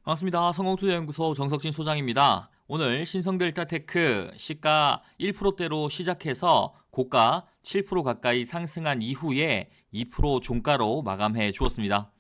반갑습니다. 성공투자연구소 정석진 소장입니다. 오늘 신성델타테크 시가 1%대로 시작해서 고가 7% 가까이 상승한 이후에 2% 종가로 마감해 주었습니다.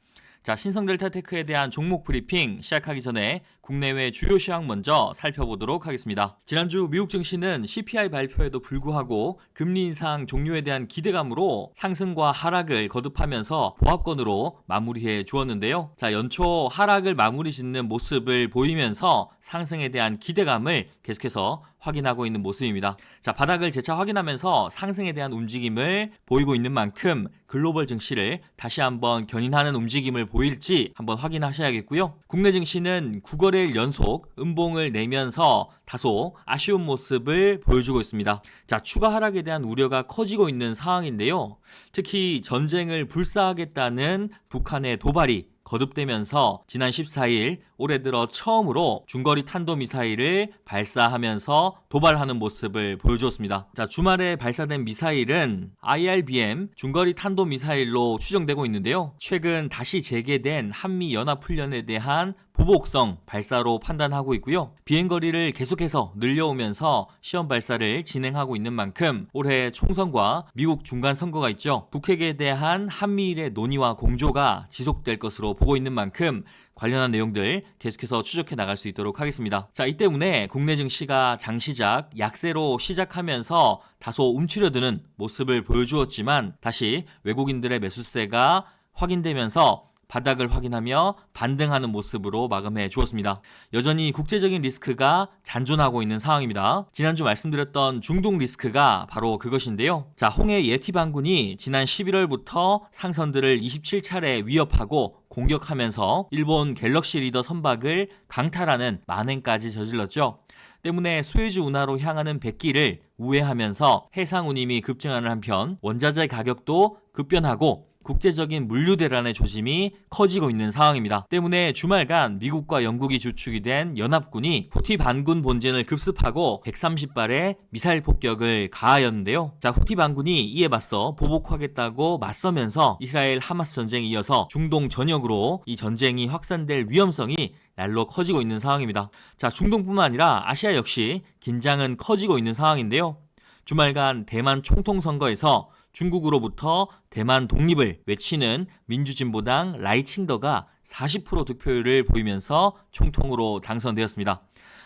자, 신성델타테크에 대한 종목 브리핑 시작하기 전에 국내외 주요 시황 먼저 살펴보도록 하겠습니다. 지난주 미국 증시는 CPI 발표에도 불구하고 금리 인상 종료에 대한 기대감으로 상승과 하락을 거듭하면서 보합권으로 마무리해 주었는데요. 자, 연초 하락을 마무리 짓는 모습을 보이면서 상승에 대한 기대감을 계속해서 확인하고 있는 모습입니다. 자, 바닥을 재차 확인하면서 상승에 대한 움직임을 보이고 있는 만큼 글로벌 증시를 다시 한번 견인하는 움직임을 보일지 한번 확인하셔야겠고요. 국내 증시는 9거래일 연속 음봉을 내면서 다소 아쉬운 모습을 보여주고 있습니다. 자, 추가 하락에 대한 우려가 커지고 있는 상황인데요. 특히 전쟁을 불사하겠다는 북한의 도발이 거듭되면서 지난 14일 올해 들어 처음으로 중거리 탄도미사일을 발사하면서 도발하는 모습을 보여주었습니다. 자, 주말에 발사된 미사일은 IRBM 중거리 탄도미사일로 추정되고 있는데요. 최근 다시 재개된 한미연합훈련에 대한 보복성 발사로 판단하고 있고요. 비행거리를 계속해서 늘려오면서 시험 발사를 진행하고 있는 만큼 올해 총선과 미국 중간선거가 있죠. 북핵에 대한 한미일의 논의와 공조가 지속될 것으로 보고 있는 만큼 관련한 내용들 계속해서 추적해 나갈 수 있도록 하겠습니다. 자, 이 때문에 국내 증시가 장시작 약세로 시작하면서 다소 움츠려드는 모습을 보여주었지만 다시 외국인들의 매수세가 확인되면서 바닥을 확인하며 반등하는 모습으로 마감해 주었습니다. 여전히 국제적인 리스크가 잔존하고 있는 상황입니다. 지난주 말씀드렸던 중동 리스크가 바로 그것인데요. 자, 홍해 예티 반군이 지난 11월부터 상선들을 27차례 위협하고 공격하면서 일본 갤럭시 리더 선박을 강탈하는 만행까지 저질렀죠. 때문에 수에즈 운하로 향하는 백기를 우회하면서 해상 운임이 급증하는 한편 원자재 가격도 급변하고 국제적인 물류 대란의 조짐이 커지고 있는 상황입니다. 때문에 주말간 미국과 영국이 주축이 된 연합군이 후티 반군 본진을 급습하고 130발의 미사일 폭격을 가하였는데요. 자, 후티 반군이 이에 맞서 보복하겠다고 맞서면서 이스라엘 하마스 전쟁에 이어서 중동 전역으로 이 전쟁이 확산될 위험성이 날로 커지고 있는 상황입니다. 자, 중동뿐만 아니라 아시아 역시 긴장은 커지고 있는 상황인데요. 주말간 대만 총통선거에서 중국으로부터 대만 독립을 외치는 민주진보당 라이칭더가 40% 득표율을 보이면서 총통으로 당선되었습니다.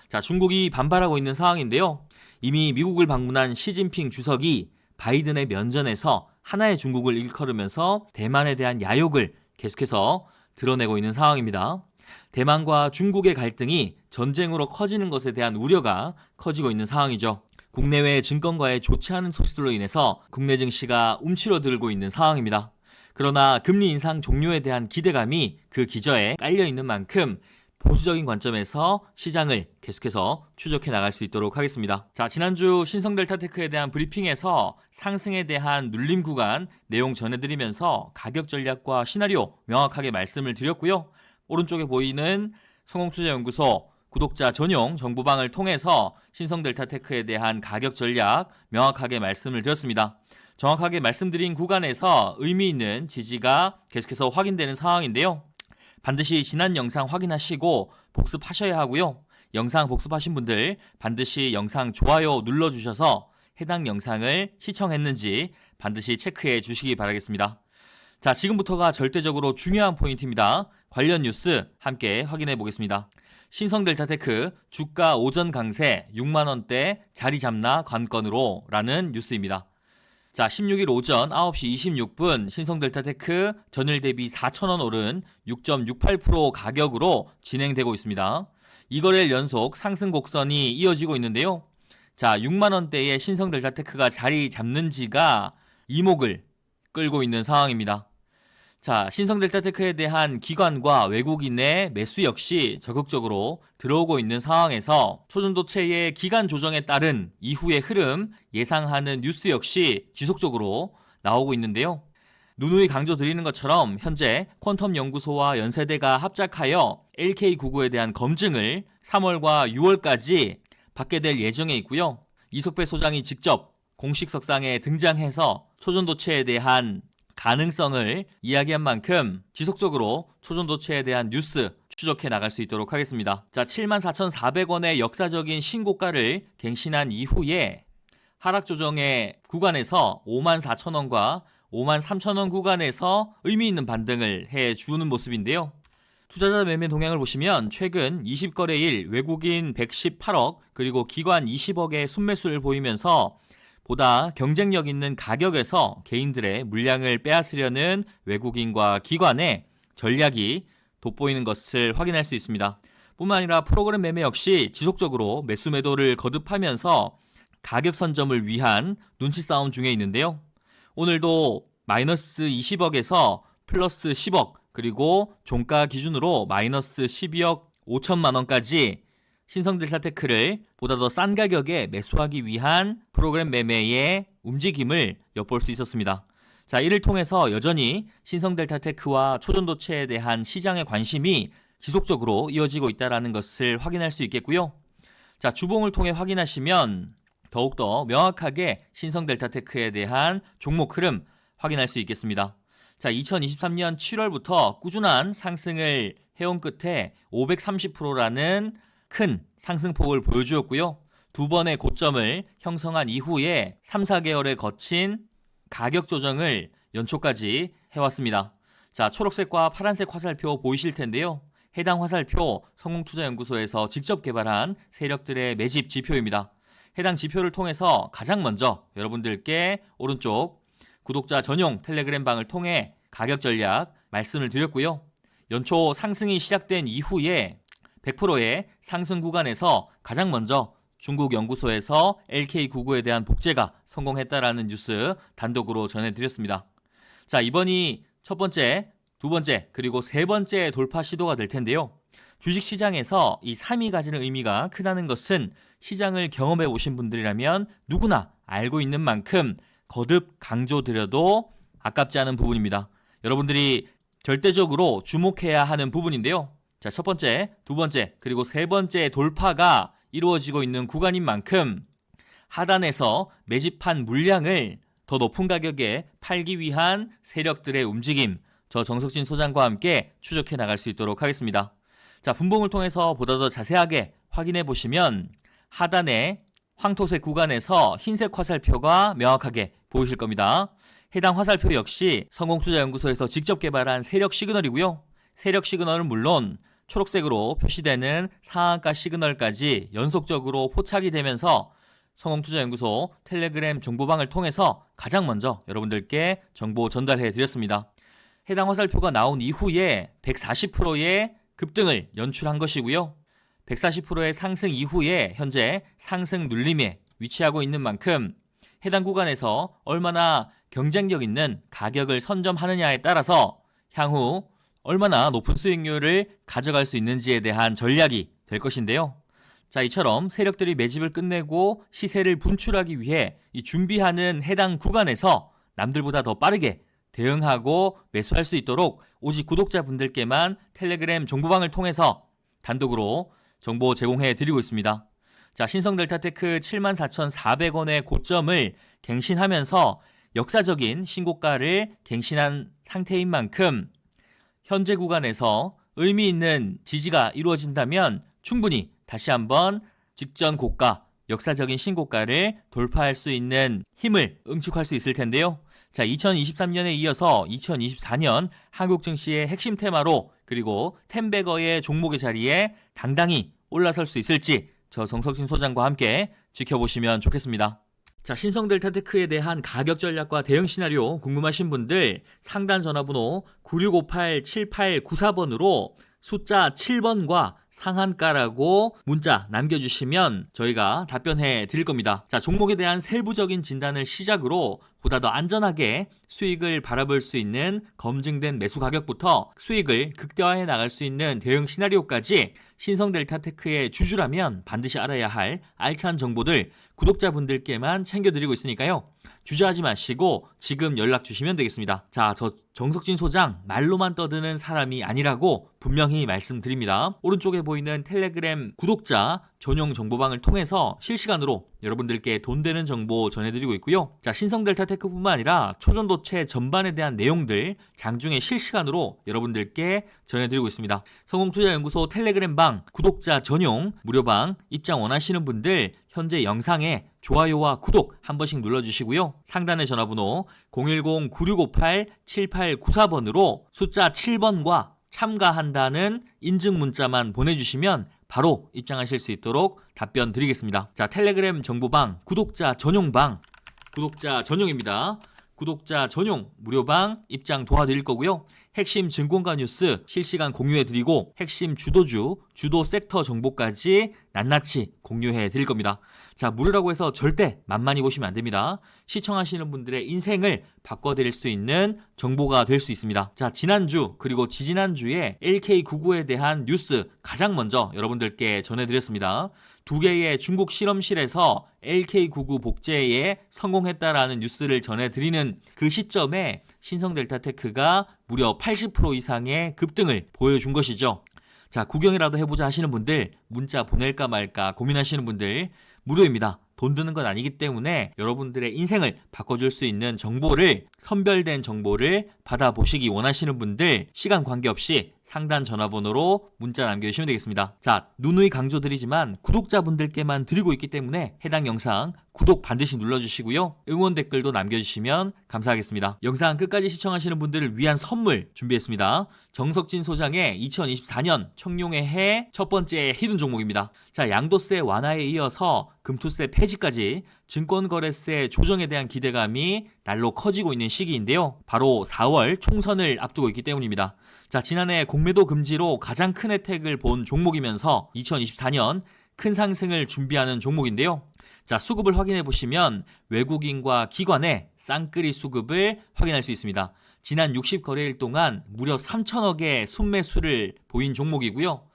자, 중국이 반발하고 있는 상황인데요. 이미 미국을 방문한 시진핑 주석이 바이든의 면전에서 하나의 중국을 일컬으면서 대만에 대한 야욕을 계속해서 드러내고 있는 상황입니다. 대만과 중국의 갈등이 전쟁으로 커지는 것에 대한 우려가 커지고 있는 상황이죠. 국내외 증권가의 좋지 않은 소식들로 인해서 국내 증시가 움츠러들고 있는 상황입니다. 그러나 금리 인상 종료에 대한 기대감이 그 기저에 깔려 있는 만큼 보수적인 관점에서 시장을 계속해서 추적해 나갈 수 있도록 하겠습니다. 자, 지난주 신성델타테크에 대한 브리핑에서 상승에 대한 눌림 구간 내용 전해드리면서 가격 전략과 시나리오 명확하게 말씀을 드렸고요. 오른쪽에 보이는 성공투자연구소 구독자 전용 정보방을 통해서 신성델타테크에 대한 가격 전략 명확하게 말씀을 드렸습니다. 정확하게 말씀드린 구간에서 의미 있는 지지가 계속해서 확인되는 상황인데요. 반드시 지난 영상 확인하시고 복습하셔야 하고요. 영상 복습하신 분들 반드시 영상 좋아요 눌러주셔서 해당 영상을 시청했는지 반드시 체크해 주시기 바라겠습니다. 자, 지금부터가 절대적으로 중요한 포인트입니다. 관련 뉴스 함께 확인해 보겠습니다. 신성델타테크 주가 오전 강세 6만원대 자리 잡나 관건으로 라는 뉴스입니다. 자, 16일 오전 9시 26분 신성델타테크 전일 대비 4,000원 오른 6.68% 가격으로 진행되고 있습니다. 2거래일 연속 상승 곡선이 이어지고 있는데요. 자, 6만원대의 신성델타테크가 자리 잡는지가 이목을 끌고 있는 상황입니다. 자, 신성델타테크에 대한 기관과 외국인의 매수 역시 적극적으로 들어오고 있는 상황에서 초전도체의 기간 조정에 따른 이후의 흐름 예상하는 뉴스 역시 지속적으로 나오고 있는데요. 누누이 강조드리는 것처럼 현재 퀀텀 연구소와 연세대가 합작하여 LK99에 대한 검증을 3월과 6월까지 받게 될 예정에 있고요. 이석배 소장이 직접 공식 석상에 등장해서 초전도체에 대한 가능성을 이야기한 만큼 지속적으로 초전도체에 대한 뉴스 추적해 나갈 수 있도록 하겠습니다. 자, 74,400원의 역사적인 신고가를 갱신한 이후에 하락 조정의 구간에서 54,000원과 53,000원 구간에서 의미 있는 반등을 해주는 모습인데요. 투자자 매매 동향을 보시면 최근 20거래일 외국인 118억 그리고 기관 20억의 순매수를 보이면서 보다 경쟁력 있는 가격에서 개인들의 물량을 빼앗으려는 외국인과 기관의 전략이 돋보이는 것을 확인할 수 있습니다. 뿐만 아니라 프로그램 매매 역시 지속적으로 매수 매도를 거듭하면서 가격 선점을 위한 눈치 싸움 중에 있는데요. 오늘도 마이너스 20억에서 플러스 10억 그리고 종가 기준으로 마이너스 12억 5천만 원까지 신성델타테크를 보다 더 싼 가격에 매수하기 위한 프로그램 매매의 움직임을 엿볼 수 있었습니다. 자, 이를 통해서 여전히 신성델타테크와 초전도체에 대한 시장의 관심이 지속적으로 이어지고 있다는 것을 확인할 수 있겠고요. 자, 주봉을 통해 확인하시면 더욱더 명확하게 신성델타테크에 대한 종목 흐름 확인할 수 있겠습니다. 자, 2023년 7월부터 꾸준한 상승을 해온 끝에 530%라는 큰 상승폭을 보여주었고요. 두 번의 고점을 형성한 이후에 3, 4개월에 거친 가격 조정을 연초까지 해왔습니다. 자, 초록색과 파란색 화살표 보이실 텐데요. 해당 화살표 성공투자연구소에서 직접 개발한 세력들의 매집 지표입니다. 해당 지표를 통해서 가장 먼저 여러분들께 오른쪽 구독자 전용 텔레그램 방을 통해 가격 전략 말씀을 드렸고요. 연초 상승이 시작된 이후에 100%의 상승 구간에서 가장 먼저 중국 연구소에서 LK99에 대한 복제가 성공했다라는 뉴스 단독으로 전해드렸습니다. 자, 이번이 첫 번째, 두 번째, 그리고 세 번째 돌파 시도가 될 텐데요. 주식시장에서 이 3이 가지는 의미가 크다는 것은 시장을 경험해 오신 분들이라면 누구나 알고 있는 만큼 거듭 강조드려도 아깝지 않은 부분입니다. 여러분들이 절대적으로 주목해야 하는 부분인데요. 자, 첫 번째, 두 번째, 그리고 세 번째 돌파가 이루어지고 있는 구간인 만큼 하단에서 매집한 물량을 더 높은 가격에 팔기 위한 세력들의 움직임, 저 정석진 소장과 함께 추적해 나갈 수 있도록 하겠습니다. 자, 분봉을 통해서 보다 더 자세하게 확인해 보시면 하단의 황토색 구간에서 흰색 화살표가 명확하게 보이실 겁니다. 해당 화살표 역시 성공투자연구소에서 직접 개발한 세력 시그널이고요. 세력 시그널은 물론 초록색으로 표시되는 상한가 시그널까지 연속적으로 포착이 되면서 성공투자연구소 텔레그램 정보방을 통해서 가장 먼저 여러분들께 정보 전달해 드렸습니다. 해당 화살표가 나온 이후에 140%의 급등을 연출한 것이고요. 140%의 상승 이후에 현재 상승 눌림에 위치하고 있는 만큼 해당 구간에서 얼마나 경쟁력 있는 가격을 선점하느냐에 따라서 향후 얼마나 높은 수익률을 가져갈 수 있는지에 대한 전략이 될 것인데요. 자, 이처럼 세력들이 매집을 끝내고 시세를 분출하기 위해 이 준비하는 해당 구간에서 남들보다 더 빠르게 대응하고 매수할 수 있도록 오직 구독자분들께만 텔레그램 정보방을 통해서 단독으로 정보 제공해 드리고 있습니다. 자, 신성델타테크 74,400원의 고점을 갱신하면서 역사적인 신고가를 갱신한 상태인 만큼 현재 구간에서 의미 있는 지지가 이루어진다면 충분히 다시 한번 직전 고가, 역사적인 신고가를 돌파할 수 있는 힘을 응축할 수 있을 텐데요. 자, 2023년에 이어서 2024년 한국 증시의 핵심 테마로 그리고 텐베거의 종목의 자리에 당당히 올라설 수 있을지 저 정석진 소장과 함께 지켜보시면 좋겠습니다. 자, 신성델타테크에 대한 가격 전략과 대응 시나리오 궁금하신 분들 상단 전화번호 9658-7894번으로 숫자 7번과 상한가라고 문자 남겨주시면 저희가 답변해 드릴 겁니다. 자, 종목에 대한 세부적인 진단을 시작으로 보다 더 안전하게 수익을 바라볼 수 있는 검증된 매수 가격부터 수익을 극대화해 나갈 수 있는 대응 시나리오까지 신성델타테크의 주주라면 반드시 알아야 할 알찬 정보들 구독자분들께만 챙겨드리고 있으니까요. 주저하지 마시고 지금 연락 주시면 되겠습니다. 자, 저 정석진 소장 말로만 떠드는 사람이 아니라고 분명히 말씀드립니다. 오른쪽에 보이는 텔레그램 구독자 전용 정보방을 통해서 실시간으로 여러분들께 돈 되는 정보 전해드리고 있고요. 자, 신성델타테크뿐만 아니라 초전도체 전반에 대한 내용들 장중에 실시간으로 여러분들께 전해드리고 있습니다. 성공투자연구소 텔레그램방 구독자 전용 무료방 입장 원하시는 분들 현재 영상에 좋아요와 구독 한 번씩 눌러주시고요. 상단의 전화번호 010-9658-7894번으로 숫자 7번과 참가한다는 인증 문자만 보내주시면 바로 입장하실 수 있도록 답변 드리겠습니다. 자, 텔레그램 정보방 구독자 전용방, 구독자 전용입니다. 구독자 전용 무료방 입장 도와드릴 거고요. 핵심 증권가 뉴스 실시간 공유해드리고 핵심 주도주, 주도 섹터 정보까지 낱낱이 공유해드릴 겁니다. 자, 무료라고 해서 절대 만만히 보시면 안 됩니다. 시청하시는 분들의 인생을 바꿔드릴 수 있는 정보가 될 수 있습니다. 자, 지난주 그리고 지지난주에 LK99에 대한 뉴스 가장 먼저 여러분들께 전해드렸습니다. 2개의 중국 실험실에서 LK99 복제에 성공했다라는 뉴스를 전해드리는 그 시점에 신성델타테크가 무려 80% 이상의 급등을 보여준 것이죠. 자, 구경이라도 해보자 하시는 분들, 문자 보낼까 말까 고민하시는 분들 무료입니다. 돈 드는 건 아니기 때문에 여러분들의 인생을 바꿔줄 수 있는 정보를, 선별된 정보를 받아보시기 원하시는 분들 시간 관계없이 상단 전화번호로 문자 남겨주시면 되겠습니다. 자, 누누이 강조드리지만 구독자분들께만 드리고 있기 때문에 해당 영상 구독 반드시 눌러주시고요. 응원 댓글도 남겨주시면 감사하겠습니다. 영상 끝까지 시청하시는 분들을 위한 선물 준비했습니다. 정석진 소장의 2024년 청룡의 해 첫 번째 히든 종목입니다. 자, 양도세 완화에 이어서 금투세 폐지까지 증권거래세 조정에 대한 기대감이 날로 커지고 있는 시기인데요. 바로 4월 총선을 앞두고 있기 때문입니다. 자, 지난해 공매도 금지로 가장 큰 혜택을 본 종목이면서 2024년 큰 상승을 준비하는 종목인데요. 자, 수급을 확인해 보시면 외국인과 기관의 쌍끌이 수급을 확인할 수 있습니다. 지난 60거래일 동안 무려 3천억의 순매수를 보인 종목이고요.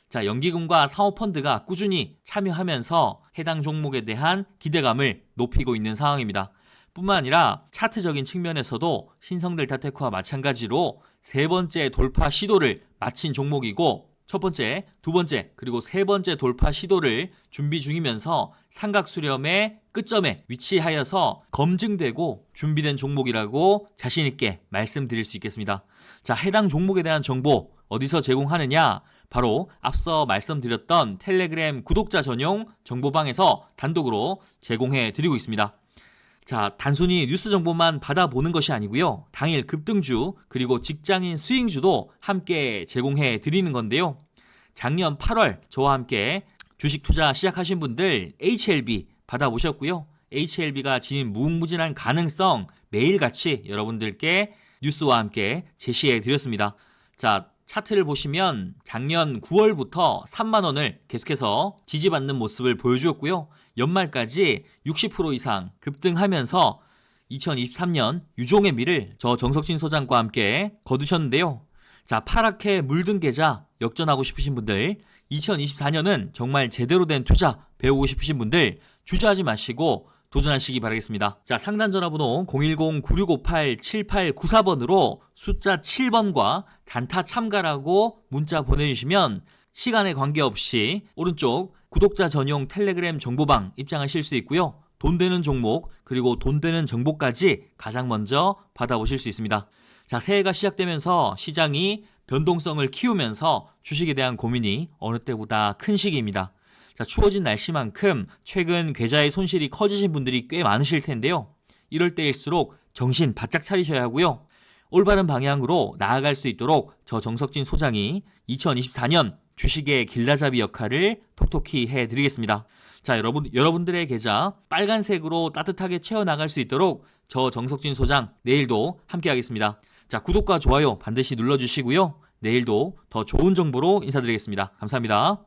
자, 연기금과 사모펀드가 꾸준히 참여하면서 해당 종목에 대한 기대감을 높이고 있는 상황입니다. 뿐만 아니라 차트적인 측면에서도 신성델타테크와 마찬가지로 세 번째 돌파 시도를 마친 종목이고 첫 번째, 두 번째, 그리고 세 번째 돌파 시도를 준비 중이면서 삼각 수렴의 끝점에 위치하여서 검증되고 준비된 종목이라고 자신 있게 말씀드릴 수 있겠습니다. 자, 해당 종목에 대한 정보 어디서 제공하느냐? 바로 앞서 말씀드렸던 텔레그램 구독자 전용 정보방에서 단독으로 제공해 드리고 있습니다. 자, 단순히 뉴스 정보만 받아보는 것이 아니고요. 당일 급등주 그리고 직장인 스윙주도 함께 제공해 드리는 건데요. 작년 8월 저와 함께 주식 투자 시작하신 분들 HLB 받아보셨고요. HLB가 지닌 무궁무진한 가능성 매일같이 여러분들께 뉴스와 함께 제시해 드렸습니다. 자, 차트를 보시면 작년 9월부터 3만원을 계속해서 지지받는 모습을 보여주었고요. 연말까지 60% 이상 급등하면서 2023년 유종의 미를 저 정석진 소장과 함께 거두셨는데요. 자, 파랗게 물든 계좌 역전하고 싶으신 분들, 2024년은 정말 제대로 된 투자 배우고 싶으신 분들 주저하지 마시고 도전하시기 바라겠습니다. 자, 상단 전화번호 010-9658-7894번으로 숫자 7번과 단타 참가라고 문자 보내주시면 시간에 관계없이 오른쪽 구독자 전용 텔레그램 정보방 입장하실 수 있고요. 돈 되는 종목 그리고 돈 되는 정보까지 가장 먼저 받아보실 수 있습니다. 자, 새해가 시작되면서 시장이 변동성을 키우면서 주식에 대한 고민이 어느 때보다 큰 시기입니다. 자, 추워진 날씨만큼 최근 계좌의 손실이 커지신 분들이 꽤 많으실 텐데요. 이럴 때일수록 정신 바짝 차리셔야 하고요. 올바른 방향으로 나아갈 수 있도록 저 정석진 소장이 2024년 주식의 길라잡이 역할을 톡톡히 해드리겠습니다. 자, 여러분들의 계좌 빨간색으로 따뜻하게 채워나갈 수 있도록 저 정석진 소장 내일도 함께 하겠습니다. 자, 구독과 좋아요 반드시 눌러주시고요. 내일도 더 좋은 정보로 인사드리겠습니다. 감사합니다.